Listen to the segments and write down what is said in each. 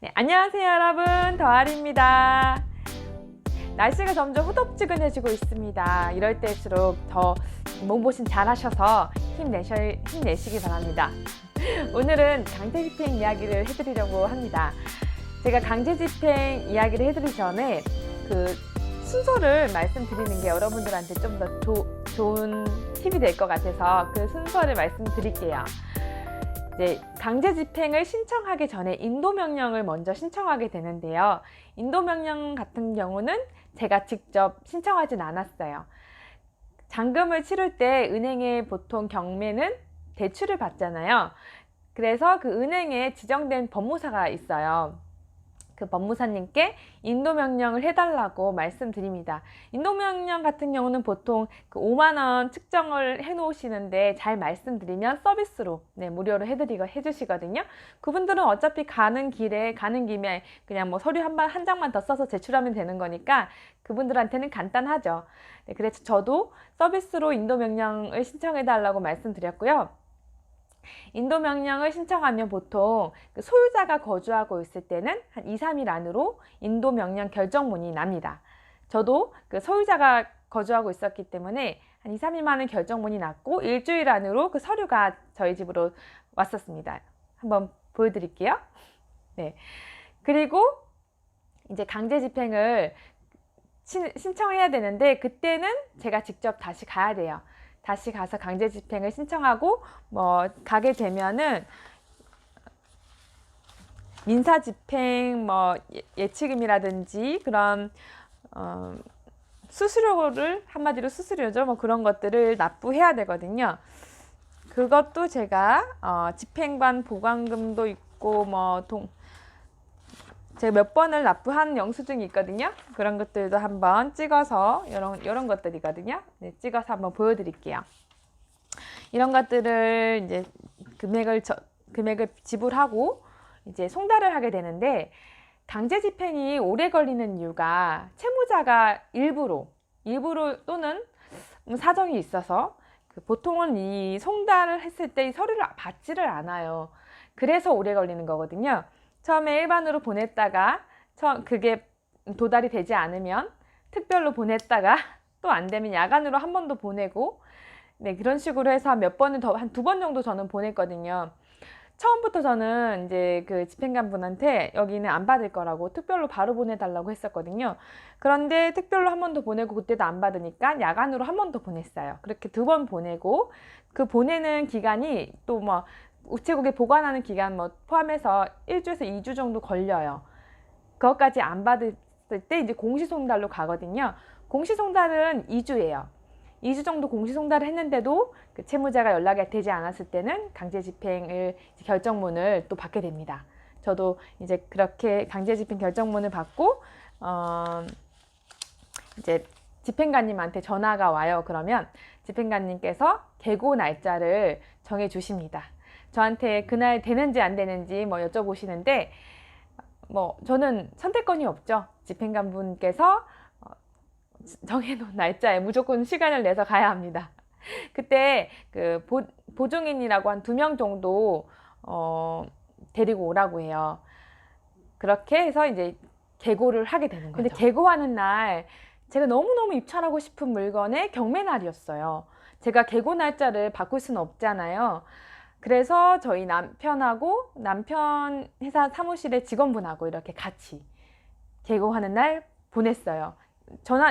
네, 안녕하세요 여러분, 더할입니다. 날씨가 점점 후덥지근해지고 있습니다. 이럴 때일수록 더 몸보신 잘 하셔서 힘내시기 바랍니다. 오늘은 강제집행 이야기를 해드리려고 합니다. 제가 강제집행 이야기를 해드리기 전에 그 순서를 말씀드리는 게 여러분들한테 좀 더 좋은 팁이 될 것 같아서 그 순서를 말씀드릴게요. 이제 강제집행을 신청하기 전에 인도명령을 먼저 신청하게 되는데요. 인도명령 같은 경우는 제가 직접 신청하진 않았어요. 잔금을 치를 때 은행에 보통 경매는 대출을 받잖아요. 그래서 그 은행에 지정된 법무사가 있어요. 그 법무사님께 인도명령을 해달라고 말씀드립니다. 인도명령 같은 경우는 보통 그 5만 원 측정을 해 놓으시는데 잘 말씀드리면 서비스로 무료로 해주시거든요. 그분들은 어차피 가는 김에 그냥 뭐 서류 한 장만 더 써서 제출하면 되는 거니까 그분들한테는 간단하죠. 그래서 저도 서비스로 인도명령을 신청해 달라고 말씀드렸고요. 인도명령을 신청하면 보통 그 소유자가 거주하고 있을 때는 한 2, 3일 안으로 인도명령 결정문이 납니다. 저도 그 소유자가 거주하고 있었기 때문에 한 2, 3일 만에 결정문이 났고 일주일 안으로 그 서류가 저희 집으로 왔었습니다. 한번 보여드릴게요. 네. 그리고 이제 강제집행을 신청해야 되는데 그때는 제가 직접 다시 가야 돼요. 다시 가서 강제집행을 신청하고 가게 되면은 민사집행 예치금이라든지 그런 수수료를 한마디로 수수료죠. 그런 것들을 납부해야 되거든요. 그것도 제가 집행관 보관금도 있고 제가 몇 번을 납부한 영수증이 있거든요. 그런 것들도 한번 찍어서 이런 것들이거든요. 네, 찍어서 한번 보여드릴게요. 이런 것들을 이제 금액을 지불하고 이제 송달을 하게 되는데 강제집행이 오래 걸리는 이유가 채무자가 일부러 또는 사정이 있어서 보통은 이 송달을 했을 때 이 서류를 받지를 않아요. 그래서 오래 걸리는 거거든요. 처음에 일반으로 보냈다가 그게 도달이 되지 않으면 특별로 보냈다가 또 안 되면 야간으로 한 번 더 보내고 그런 식으로 해서 한 2번 정도 저는 보냈거든요. 처음부터 저는 이제 그 집행관분한테 여기는 안 받을 거라고 특별로 바로 보내달라고 했었거든요. 그런데 특별로 한 번 더 보내고 그때도 안 받으니까 야간으로 한 번 더 보냈어요. 그렇게 2번 보내고 그 보내는 기간이 또 우체국에 보관하는 기간 포함해서 1주에서 2주 정도 걸려요. 그것까지 안 받을 때 이제 공시송달로 가거든요. 공시송달은 2주예요. 2주 정도 공시송달을 했는데도 그 채무자가 연락이 되지 않았을 때는 강제집행을 결정문을 또 받게 됩니다. 저도 이제 그렇게 강제집행 결정문을 받고 이제 집행관님한테 전화가 와요. 그러면 집행관님께서 계고 날짜를 정해 주십니다. 저한테 그날 되는지 안 되는지 여쭤보시는데 저는 선택권이 없죠. 집행관분께서 정해놓은 날짜에 무조건 시간을 내서 가야 합니다. 그때 그 보증인이라고 한 2명 정도 데리고 오라고 해요. 그렇게 해서 이제 계고를 하게 되는 거죠. 근데 계고하는 날 제가 너무너무 입찰하고 싶은 물건의 경매 날이었어요. 제가 계고 날짜를 바꿀 수는 없잖아요. 그래서 저희 남편 회사 사무실의 직원분하고 이렇게 같이 계고하는 날 보냈어요.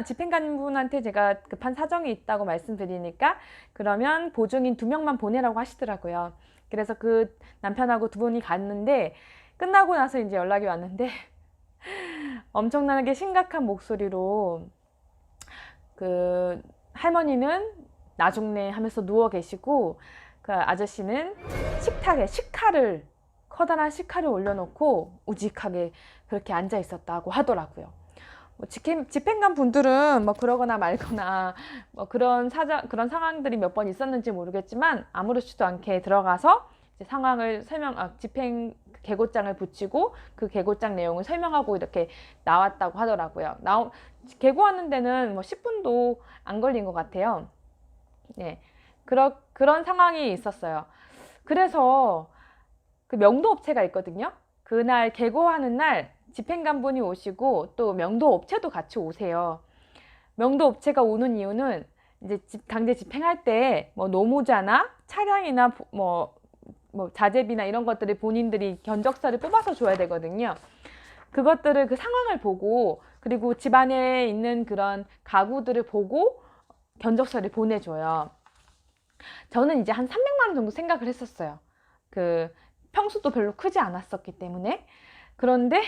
집행관분한테 제가 급한 사정이 있다고 말씀드리니까 그러면 보증인 2명만 보내라고 하시더라고요. 그래서 그 남편하고 2분이 갔는데 끝나고 나서 이제 연락이 왔는데 엄청나게 심각한 목소리로 그 할머니는 나중내 하면서 누워 계시고 그 아저씨는 식탁에 커다란 식칼을 올려놓고 우직하게 그렇게 앉아 있었다고 하더라고요. 집행관 분들은 그러거나 말거나 그런 상황들이 몇 번 있었는지 모르겠지만 아무렇지도 않게 들어가서 이제 상황을 집행 계고장을 붙이고 그 계고장 내용을 설명하고 이렇게 나왔다고 하더라고요. 계고하는 데는 10분도 안 걸린 것 같아요. 네, 그런 상황이 있었어요. 그래서 그 명도업체가 있거든요. 그날 개고하는 날 집행관분이 오시고 또 명도업체도 같이 오세요. 명도업체가 오는 이유는 이제 강제 집행할 때 뭐 노무자나 차량이나 뭐 자재비나 이런 것들을 본인들이 견적서를 뽑아서 줘야 되거든요. 그것들을 그 상황을 보고 그리고 집안에 있는 그런 가구들을 보고 견적서를 보내줘요. 저는 이제 한 300만 원 정도 생각을 했었어요. 그 평수도 별로 크지 않았었기 때문에. 그런데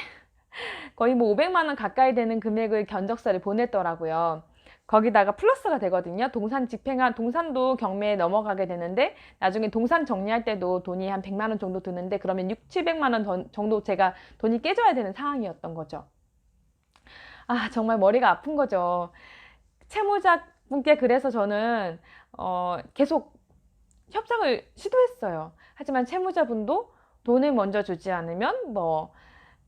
거의 뭐 500만 원 가까이 되는 금액을 견적서를 보냈더라고요. 거기다가 플러스가 되거든요. 동산도 경매에 넘어가게 되는데 나중에 동산 정리할 때도 돈이 한 100만 원 정도 드는데 그러면 700만 원 정도 제가 돈이 깨져야 되는 상황이었던 거죠. 아, 정말 머리가 아픈 거죠. 채무자분께 그래서 저는 계속 협상을 시도했어요. 하지만 채무자분도 돈을 먼저 주지 않으면 뭐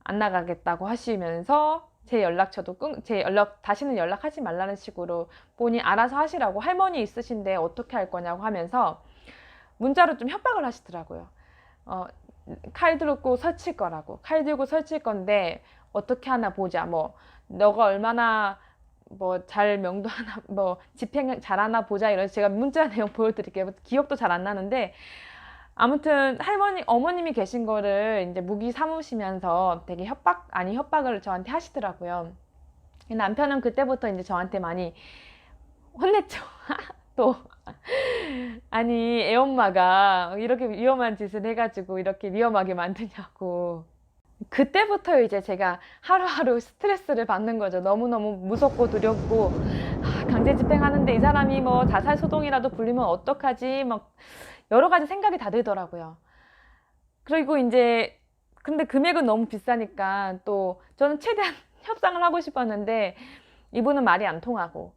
안 나가겠다고 하시면서 제 연락처도 다시는 연락하지 말라는 식으로 본인 알아서 하시라고, 할머니 있으신데 어떻게 할 거냐고 하면서 문자로 좀 협박을 하시더라고요. 칼 들고 설칠 거라고. 칼 들고 설칠 건데 어떻게 하나 보자. 뭐 너가 얼마나 뭐 잘 명도하나, 뭐 집행 잘하나 보자. 이런 제가 문자 내용 보여드릴게요. 기억도 잘 안 나는데 아무튼 어머님이 계신 거를 이제 무기 삼으시면서 되게 협박 아닌 협박을 저한테 하시더라고요. 남편은 그때부터 이제 저한테 많이 혼냈죠. 또 아니 애엄마가 이렇게 위험한 짓을 해가지고 이렇게 위험하게 만드냐고. 그때부터 이제 제가 하루하루 스트레스를 받는 거죠. 너무너무 무섭고 두렵고, 강제 집행하는데 이 사람이 뭐 자살 소동이라도 불리면 어떡하지, 막 여러 가지 생각이 다 들더라고요. 그리고 이제 근데 금액은 너무 비싸니까 또 저는 최대한 협상을 하고 싶었는데 이분은 말이 안 통하고,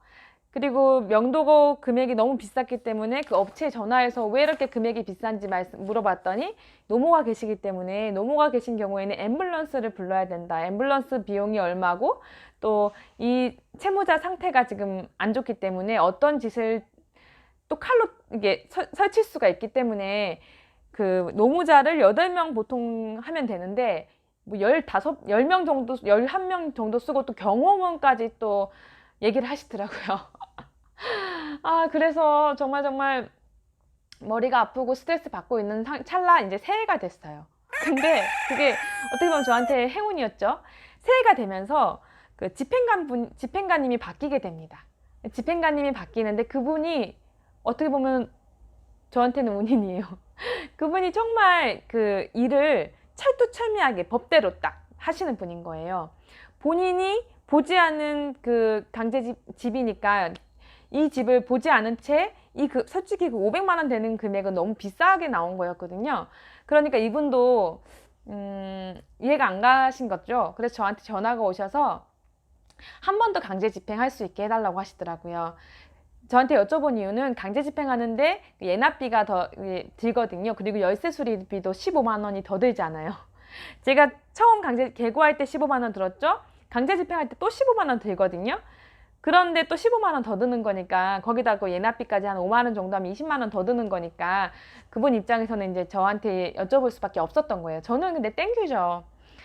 그리고 명도고 금액이 너무 비쌌기 때문에 그 업체에 전화해서 왜 이렇게 금액이 비싼지 물어봤더니 노모가 계시기 때문에, 노모가 계신 경우에는 앰뷸런스를 불러야 된다. 앰뷸런스 비용이 얼마고 또 이 채무자 상태가 지금 안 좋기 때문에 어떤 짓을 또 칼로 이게 설칠 수가 있기 때문에 그 노무자를 8명 보통 하면 되는데 뭐 10명 정도, 11명 정도 쓰고 또 경호원까지 또 얘기를 하시더라고요. 아, 그래서 정말 머리가 아프고 스트레스 받고 있는 찰나 이제 새해가 됐어요. 근데 그게 어떻게 보면 저한테 행운이었죠. 새해가 되면서 그 집행관님이 바뀌게 됩니다. 집행관님이 바뀌는데 그분이 어떻게 보면 저한테는 운인이에요. 그분이 정말 그 일을 철두철미하게 법대로 딱 하시는 분인 거예요. 본인이 보지 않은 그 집이니까 이 집을 보지 않은 채 솔직히 그 500만 원 되는 금액은 너무 비싸게 나온 거였거든요. 그러니까 이분도 이해가 안 가신 거죠. 그래서 저한테 전화가 오셔서 한 번 더 강제 집행할 수 있게 해달라고 하시더라고요. 저한테 여쭤본 이유는 강제 집행하는데 예납비가 더 들거든요. 그리고 열쇠 수리비도 15만 원이 더 들잖아요. 제가 처음 개고할 때 15만 원 들었죠. 강제 집행할 때 또 15만 원 들거든요. 그런데 또 15만 원 더 드는 거니까 거기다 그 예납비까지 한 5만 원 정도 하면 20만 원 더 드는 거니까 그분 입장에서는 이제 저한테 여쭤볼 수밖에 없었던 거예요. 저는 근데 땡큐죠.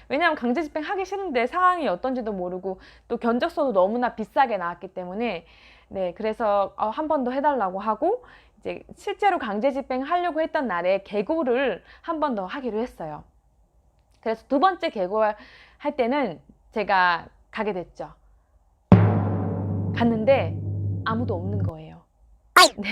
왜냐하면 강제 집행하기 싫은데 상황이 어떤지도 모르고 또 견적서도 너무나 비싸게 나왔기 때문에, 네, 그래서 한 번 더 해달라고 하고 이제 실제로 강제 집행하려고 했던 날에 개고를 한 번 더 하기로 했어요. 그래서 두 번째 개고할 때는 제가 가게 됐죠. 갔는데 아무도 없는 거예요. 네.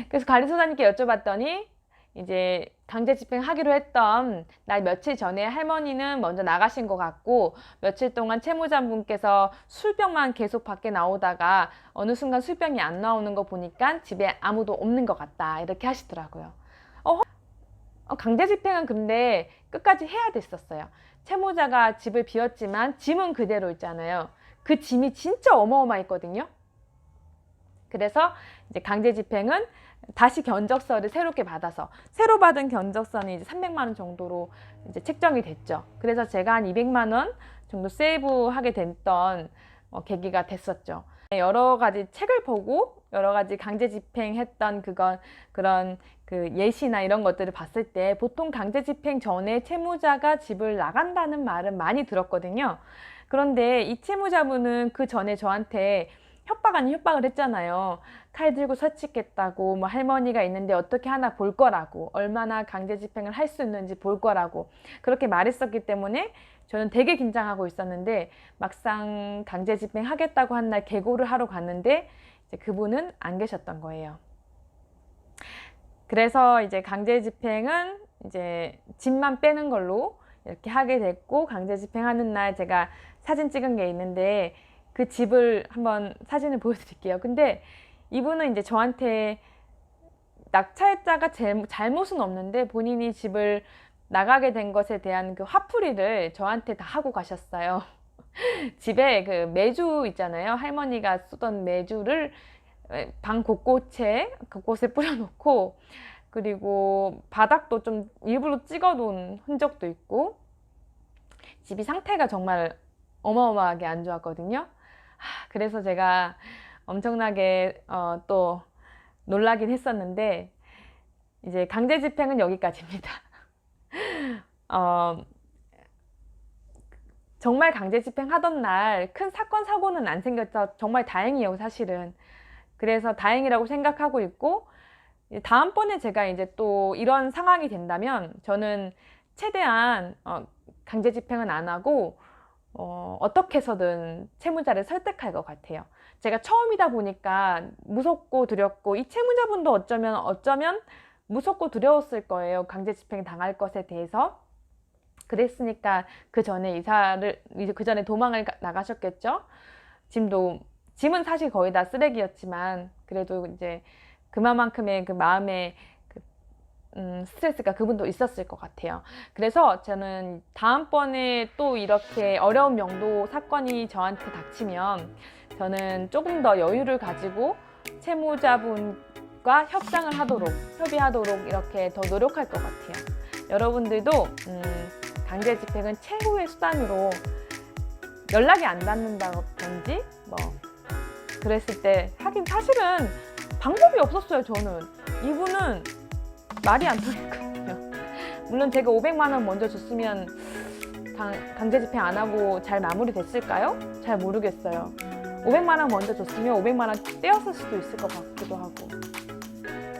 그래서 관리소장님께 여쭤봤더니 이제 강제 집행하기로 했던 날 며칠 전에 할머니는 먼저 나가신 것 같고 며칠 동안 채무자분께서 술병만 계속 밖에 나오다가 어느 순간 술병이 안 나오는 거 보니까 집에 아무도 없는 것 같다, 이렇게 하시더라고요. 강제 집행은 근데 끝까지 해야 됐었어요. 채무자가 집을 비웠지만 짐은 그대로 있잖아요. 그 짐이 진짜 어마어마했거든요. 그래서 이제 강제 집행은 다시 견적서를 새롭게 받아서, 새로 받은 견적서는 이제 300만 원 정도로 이제 책정이 됐죠. 그래서 제가 한 200만 원 정도 세이브하게 됐던 계기가 됐었죠. 여러 가지 책을 보고 여러 가지 강제 집행했던 그런 그 예시나 이런 것들을 봤을 때 보통 강제 집행 전에 채무자가 집을 나간다는 말은 많이 들었거든요. 그런데 이 채무자분은 그 전에 저한테 협박 아닌 협박을 했잖아요. 칼 들고 설치겠다고, 뭐 할머니가 있는데 어떻게 하나 볼 거라고, 얼마나 강제 집행을 할 수 있는지 볼 거라고 그렇게 말했었기 때문에 저는 되게 긴장하고 있었는데, 막상 강제 집행하겠다고 한 날 계고를 하러 갔는데 이제 그분은 안 계셨던 거예요. 그래서 이제 강제 집행은 이제 집만 빼는 걸로 이렇게 하게 됐고, 강제 집행하는 날 제가 사진 찍은 게 있는데 그 집을 한번 사진을 보여드릴게요. 근데 이분은 이제 저한테 낙찰자가 잘못은 없는데 본인이 집을 나가게 된 것에 대한 그 화풀이를 저한테 다 하고 가셨어요. 집에 그 메주 있잖아요. 할머니가 쓰던 메주를 방 곳곳에 뿌려놓고, 그리고 바닥도 좀 일부러 찍어 놓은 흔적도 있고, 집이 상태가 정말 어마어마하게 안 좋았거든요. 그래서 제가 엄청나게 또 놀라긴 했었는데, 이제 강제 집행은 여기까지입니다. 정말 강제 집행하던 날 큰 사건 사고는 안 생겼죠. 정말 다행이에요, 사실은. 그래서 다행이라고 생각하고 있고, 다음번에 제가 이제 또 이런 상황이 된다면 저는 최대한 강제 집행은 안 하고 어떻게 해서든 채무자를 설득할 것 같아요. 제가 처음이다 보니까 무섭고 두렵고, 이 채무자분도 어쩌면 무섭고 두려웠을 거예요. 강제 집행 당할 것에 대해서. 그랬으니까 그 전에 그 전에 도망을 나가셨겠죠. 짐은 사실 거의 다 쓰레기였지만, 그래도 이제 그만큼의 그 마음의 스트레스가 그분도 있었을 것 같아요. 그래서 저는 다음번에 또 이렇게 어려운 명도 사건이 저한테 닥치면 저는 조금 더 여유를 가지고 채무자분과 협의하도록 이렇게 더 노력할 것 같아요. 여러분들도 강제 집행은 최후의 수단으로, 연락이 안 닿는다든지 뭐 그랬을 때, 하긴 사실은 방법이 없었어요. 저는 이분은 말이 안 통했거든요. 물론 제가 500만 원 먼저 줬으면 강제 집행 안 하고 잘 마무리됐을까요? 잘 모르겠어요. 500만 원 먼저 줬으면 500만 원 떼었을 수도 있을 것 같기도 하고.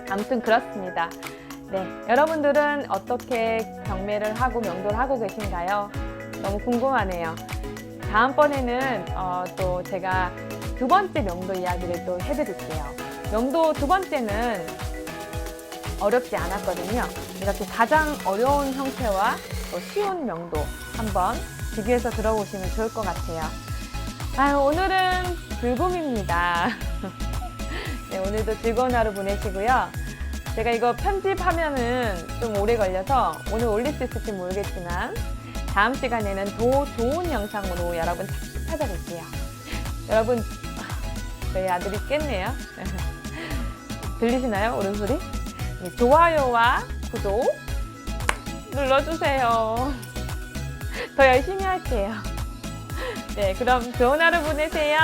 아무튼 그렇습니다. 네, 여러분들은 어떻게 경매를 하고 명도를 하고 계신가요? 너무 궁금하네요. 다음번에는 또 제가 두 번째 명도 이야기를 또 해드릴게요. 명도 두 번째는 어렵지 않았거든요. 이렇게 가장 어려운 형태와 또 쉬운 명도 한번 비교해서 들어보시면 좋을 것 같아요. 오늘은 불금입니다. 네, 오늘도 즐거운 하루 보내시고요. 제가 이거 편집하면은 좀 오래 걸려서 오늘 올릴 수 있을지 모르겠지만 다음 시간에는 더 좋은 영상으로 여러분 찾아뵐게요. 여러분, 저희 아들이 깼네요. 들리시나요? 울음소리? 네, 좋아요와 구독 눌러주세요. 더 열심히 할게요. 네, 그럼 좋은 하루 보내세요.